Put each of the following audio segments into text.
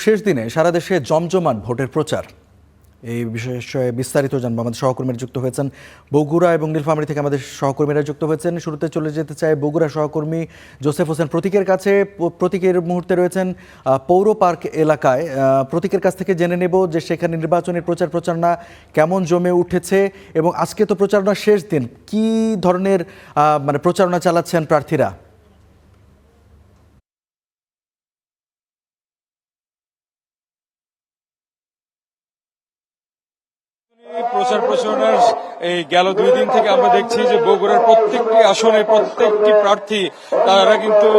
শেষ দিনে সারা দেশে জমজমাট ভোটের প্রচার। এই বিষয়ে বিস্তারিত জানবো, আমাদের সহকর্মীরা যুক্ত হয়েছেন বগুড়া এবং নীলফামারী থেকে। আমাদের সহকর্মীরা যুক্ত হয়েছেন। শুরুতে চলে যেতে চাই বগুড়া সহকর্মী জোসেফ হোসেন প্রতীকের কাছে। প্রতীকের মুহূর্তে রয়েছেন পৌর পার্ক এলাকায়। প্রতীকের কাছ থেকে জেনে নেব যে সেখানে নির্বাচনী প্রচারণা কেমন জমে উঠেছে এবং আজকে তো প্রচারণার শেষ দিন, কি ধরনের প্রচারণা চালাচ্ছেন প্রার্থীরা? প্রচার প্রচারণার এই গেল 2 দিন থেকে আমরা দেখছি যে বগুড়ার প্রত্যেকটি আসনে প্রত্যেকটি প্রার্থী তারা কিন্তু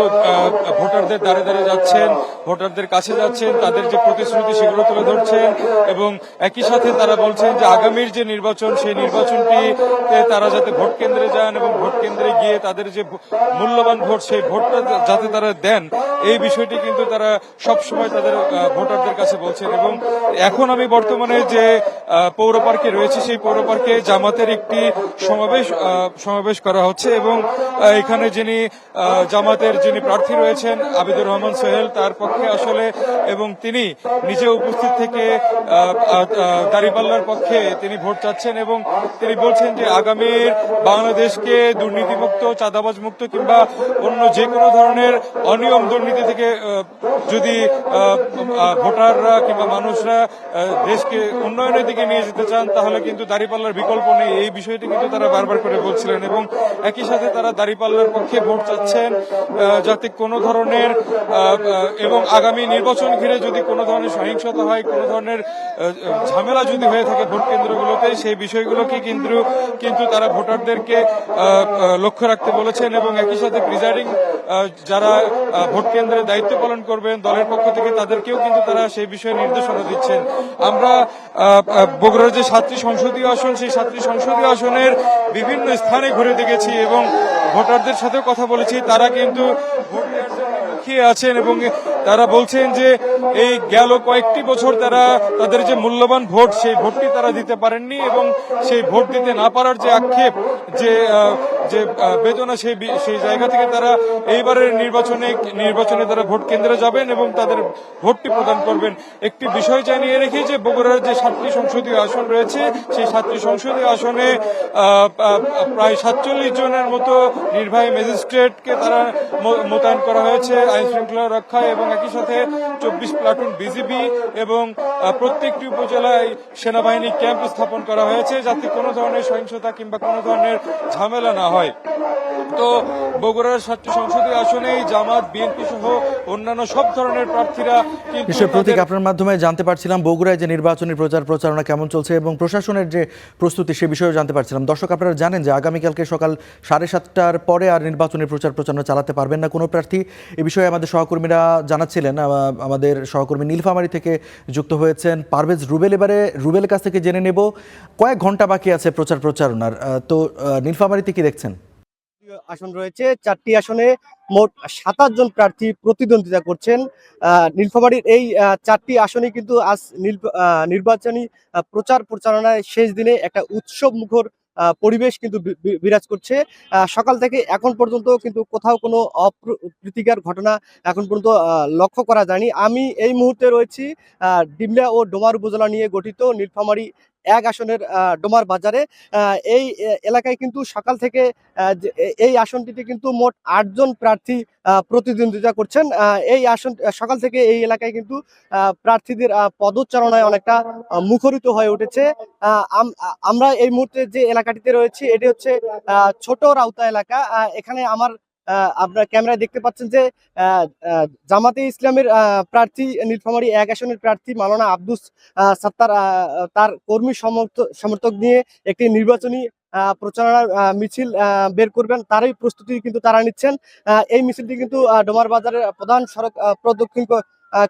ভোটারদের দ্বারে দ্বারে যাচ্ছেন, ভোটারদের কাছে যাচ্ছেন, তাদের যে প্রতিশ্রুতি সেগুলো তুলে ধরছেন এবং একই সাথে তারা বলছেন যে আগামীর যে নির্বাচন সেই নির্বাচনটিতে তারা যাতে ভোট কেন্দ্রে যান এবং ভোট কেন্দ্রে গিয়ে তাদের যে মূল্যবান ভোট সেই ভোটটা যাতে তারা দেন, এই বিষয়টি কিন্তু তারা সবসময় তাদের ভোটারদের কাছে বলছেন। এবং এখন আমি বর্তমানে যে পৌর পার্কে রয়েছে সেই পৌর পার্কে জামাতের একটি সমাবেশ করা হচ্ছে এবং এখানে যিনি জামাতের যিনি প্রার্থী রয়েছেন আবিদুর রহমান সোহেল, তার পক্ষে আসলে এবং তিনি নিজে উপস্থিত থেকে দাঁড়িপাল্লার পক্ষে তিনি ভোট চাচ্ছেন এবং তিনি বলছেন যে আগামীর বাংলাদেশকে দুর্নীতিমুক্ত, চাঁদাবাজ মুক্ত কিংবা অন্য যে কোনো ধরনের অনিয়ম দুর্নীতি থেকে যদি ভোটাররা কিংবা মানুষরা দেশকে উন্নয়নের দিকে নিয়ে যেতে চান তাহলে কিন্তু দাঁড়িপাল্লার বিকল্প নেই, এই বিষয়টি কিন্তু তারা বারবার করে বলছিলেন। এবং একই সাথে তারা দাঁড়িপাল্লার পক্ষে ভোট চাচ্ছেন যাতে কোনো ধরনের এবং আগামী নির্বাচন ঘিরে যদি কোনো ধরনের সহিংসতা হয়, কোনো ধরনের ঝামেলা যদি হয়ে থাকে ভোট কেন্দ্রগুলোতে, সেই বিষয়গুলোকে কিন্তু তারা ভোটারদেরকে লক্ষ্য রাখতে বলেছেন। এবং একই সাথে প্রিজাইডিং যারা ভোট কেন্দ্রে দায়িত্ব পালন করবেন দলের পক্ষ থেকে তাদেরকেও কিন্তু তারা সেই বিষয়ে নির্দেশনা দিচ্ছেন। আমরা বগুড়ার যে 7টি সংসদীয় আসন, সেই 7টি সংসদীয় আসনের বিভিন্ন স্থানে ঘুরে দেখেছি এবং ভোটারদের সাথেও কথা বলেছি। তারা কিন্তু ভোট দেওয়ার জন্য মুখিয়ে আছেন এবং তারা বলছেন যে এই গেল কয়েকটি বছর তারা তাদের যে মূল্যবান ভোট সেই ভোটটি তারা দিতে পারেননি এবং সেই ভোট দিতে না পারার যে আক্ষেপ, যে বেদনা, সেই জায়গা থেকে তারা এইবারের নির্বাচনে তারা ভোট কেন্দ্রে যাবেন এবং তাদের ভোটটি প্রদান করবেন। একটি বিষয় জানিয়ে রেখে যে বগুড়ার যে 7টি সংসদীয় আসন রয়েছে সেই 7টি সংসদীয় আসনে প্রায় 47 জনের মতো নির্বাহী ম্যাজিস্ট্রেটকে তারা মোতায়েন করা হয়েছে আইন শৃঙ্খলা রক্ষায় এবং একই সাথে 24 প্লাটুন বিজিবি এবং প্রত্যেকটি উপজেলায় সেনাবাহিনী ক্যাম্প স্থাপন করা হয়েছে যাতে কোনো ধরনের সহিংসতা কিংবা কোনো ধরনের ঝামেলা না হয়। তো বগুড়ার 7টি সংসদীয় আসনেই জামাত, বিএনপি সহ অন্যান্য সব ধরনের প্রার্থীরা প্রতীক আপনার মাধ্যমে জানতে পারছিলাম বগুড়ায় যে নির্বাচনী প্রচারণা কেমন চলছে এবং প্রশাসনের যে প্রস্তুতি সে বিষয়েও জানতে পারছিলাম। দর্শক, আপনারা জানেন যে আগামীকালকে সকাল 7:30টার পরে আর নির্বাচনী প্রচারণা চালাতে পারবেন না কোনো প্রার্থী। এ বিষয়ে আমাদের সহকর্মীরা জানাচ্ছিলেন। আমাদের সহকর্মী নীলফামারী থেকে যুক্ত হয়েছেন পারভেজ রুবেল। এবারে রুবেলের কাছ থেকে জেনে নেব কয়েক ঘন্টা বাকি আছে প্রচারণার। তো নীলফামারীতে কি দেখছেন? আসন রয়েছে, 4টি আসনে মোট 27 জন প্রার্থী প্রতিদ্বন্দ্বিতা করছেন। নীলফামারীর এই 4টি আসনে কিন্তু আজ নির্বাচনী প্রচারণায় শেষ দিনে একটা উৎসব মুখর পরিবেশ কিন্তু বিরাজ করছে। সকাল থেকে এখন পর্যন্ত কিন্তু কোথাও কোনো অপ্রীতিকর ঘটনা এখন পর্যন্ত লক্ষ্য করা যায়নি। আমি এই মুহূর্তে রয়েছি ডিমলা ও ডোমার উপজেলা নিয়ে গঠিত নীলফামারী 1 আসনের ডোমার বাজারে। এই এলাকায় কিন্তু সকাল থেকে এই আসনটিতে কিন্তু মোট 8 জন প্রার্থী প্রতিদ্বন্দ্বিতা করছেন। এই আসন সকাল থেকে এই এলাকায় কিন্তু প্রার্থীদের পদচারণায় অনেকটা মুখরিত হয়ে উঠেছে। আমরা এই মুহূর্তে যে এলাকাটিতে রয়েছি এটি হচ্ছে ছোট রাউতা এলাকা। এখানে আপনার ক্যামেরায় দেখতে পাচ্ছেন যে জামাতে ইসলামের প্রার্থী, নীলফামারী 1 আসনের প্রার্থী মাওলানা আব্দুস সাত্তার তার কর্মী সমর্থক নিয়ে একটি নির্বাচনী প্রচারণার মিছিল বের করবেন, তারই প্রস্তুতি কিন্তু তারা নিচ্ছেন। এই মিছিলটি কিন্তু ডোমার বাজারের প্রধান সড়ক প্রদক্ষিণ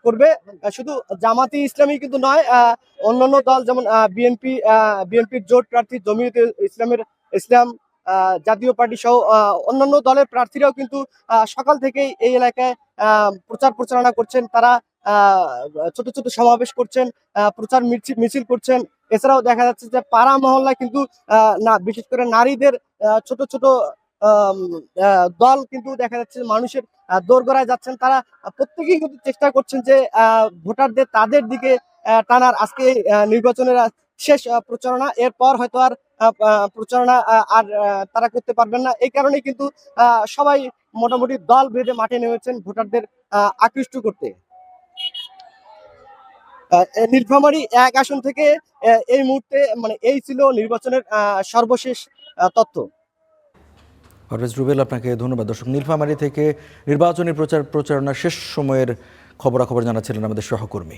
করবে। শুধু জামাতি ইসলামী কিন্তু নয়, অন্যান্য দল যেমন বিএনপির জোট প্রার্থী জমিয়তে ইসলাম জাতীয় পার্টি সহ অন্যান্য দলের প্রার্থীরাও কিন্তু সকাল থেকেই এই এলাকায় প্রচারণা করছেন। তারা ছোট ছোট সমাবেশ করছেন, প্রচার মিছিল করছেন। এছাড়াও দেখা যাচ্ছে যে পাড়া মহল্লায় কিন্তু বিশেষ করে নারীদের ছোট ছোট আম, দল কিন্তু দেখা যাচ্ছে মানুষের দোরগোড়ায় যাচ্ছেন। তারা প্রত্যেকেই কিন্তু চেষ্টা করছেন যে ভোটারদের তাদের দিকে টানার। আজকে এই, নির্বাচনের শেষ প্রচারণা, এরপর হয়তো আর প্রচারণা তারা করতে পারবেন না। এই কারণে কিন্তু সবাই মোটামুটি দল বেঁধে মাঠে নেমেছেন ভোটারদের আকৃষ্ট করতে। নীলফামারী 1 আসন থেকে এই মুহূর্তে মানে এই ছিল নির্বাচনের সর্বশেষ তথ্য। পারভেজ রুবেল, আপনাকে ধন্যবাদ। দর্শক, নীলফামারী থেকে নির্বাচনী প্রচারণা শেষ সময়ের খবরাখবর জানাচ্ছিলেন আমাদের সহকর্মী।